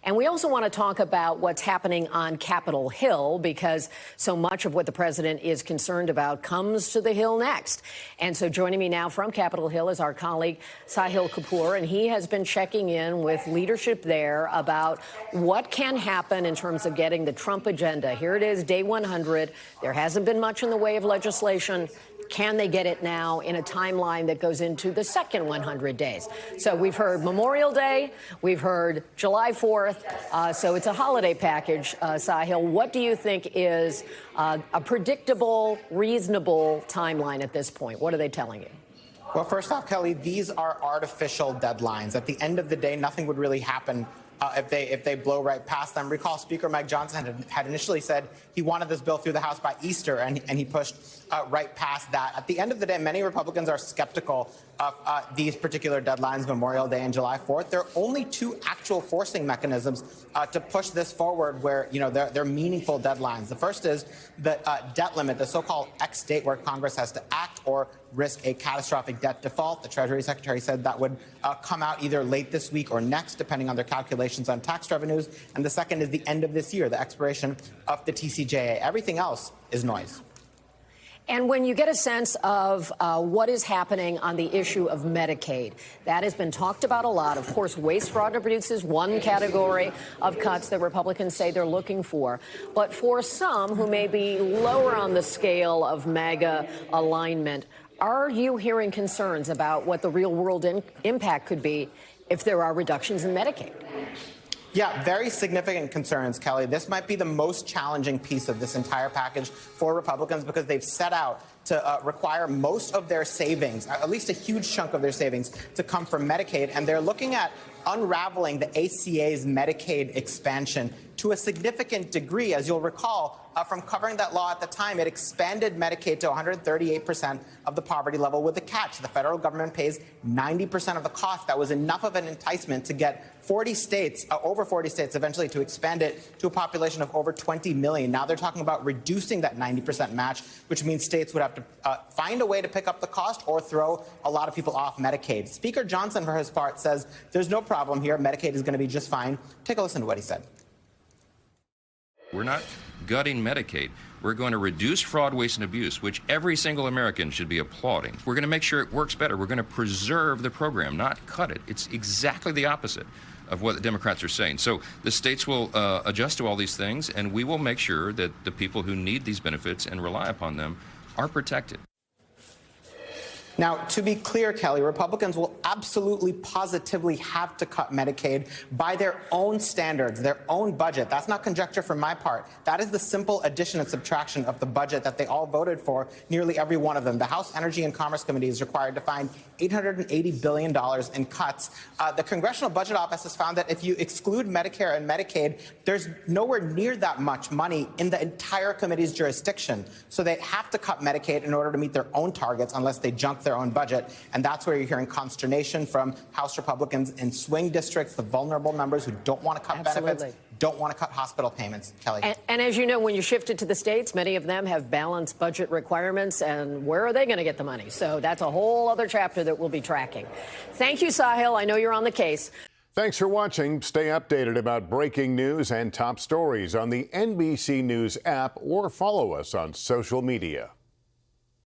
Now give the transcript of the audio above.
And we also want to talk about what's happening on Capitol Hill, because so much of what the president is concerned about comes to the Hill next. And so joining me now from Capitol Hill is our colleague Sahil Kapur, and he has been checking in with leadership there about what can happen in terms of getting the Trump agenda. Here it is, day 100. There hasn't been much in the way of legislation. Can they get it now in a timeline that goes into the second 100 days? So we've heard Memorial Day, we've heard July 4th, so it's a holiday package. Sahil, what do you think is a predictable, reasonable timeline at this point? What are they telling you? Well, first off, Kelly, these are artificial deadlines. At the end of the day, nothing would really happen if they blow right past them. Recall Speaker Mike Johnson had initially said he wanted this bill through the House by Easter, and he pushed right past that. At the end of the day, many Republicans are skeptical of these particular deadlines, Memorial Day and July 4th. There are only two actual forcing mechanisms to push this forward where, they're meaningful deadlines. The first is the debt limit, the so-called X date where Congress has to act or risk a catastrophic debt default. The Treasury Secretary said that would come out either late this week or next, depending on their calculations on tax revenues. And the second is the end of this year, the expiration of the TCJA. Everything else is noise. And when you get a sense of what is happening on the issue of Medicaid, that has been talked about a lot. Of course, waste, fraud, and abuse is one category of cuts that Republicans say they're looking for. But for some who may be lower on the scale of MAGA alignment, are you hearing concerns about what the real world impact could be if there are reductions in Medicaid? Yeah, very significant concerns, Kelly. This might be the most challenging piece of this entire package for Republicans because they've set out to require most of their savings, at least a huge chunk of their savings, to come from Medicaid. And they're looking at unraveling the ACA's Medicaid expansion to a significant degree. As you'll recall, from covering that law at the time, it expanded Medicaid to 138% of the poverty level with a catch. The federal government pays 90% of the cost. That was enough of an enticement to get 40 states, over 40 states eventually, to expand it to a population of over 20 million. Now they're talking about reducing that 90% match, which means states would have to find a way to pick up the cost or throw a lot of people off Medicaid. Speaker Johnson, for his part, says there's no problem here. Medicaid is going to be just fine. Take a listen to what he said. We're not gutting Medicaid. We're going to reduce fraud, waste, and abuse, which every single American should be applauding. We're going to make sure it works better. We're going to preserve the program, not cut it. It's exactly the opposite of what the Democrats are saying. So the states will adjust to all these things, and we will make sure that the people who need these benefits and rely upon them are protected. Now, to be clear, Kelly, Republicans will absolutely, positively have to cut Medicaid by their own standards, their own budget. That's not conjecture from my part. That is the simple addition and subtraction of the budget that they all voted for, nearly every one of them. The House Energy and Commerce Committee is required to find $880 billion in cuts. The Congressional Budget Office has found that if you exclude Medicare and Medicaid, there's nowhere near that much money in the entire committee's jurisdiction. So they have to cut Medicaid in order to meet their own targets unless they junk their own budget. And that's where you're hearing consternation from House Republicans in swing districts, the vulnerable members who don't want to cut benefits, don't want to cut hospital payments, Kelly. And as you know, when you shift it to the states, many of them have balanced budget requirements, and where are they going to get the money? So that's a whole other chapter that we'll be tracking. Thank you, Sahil. I know you're on the case. Thanks for watching. Stay updated about breaking news and top stories on the NBC News app or follow us on social media.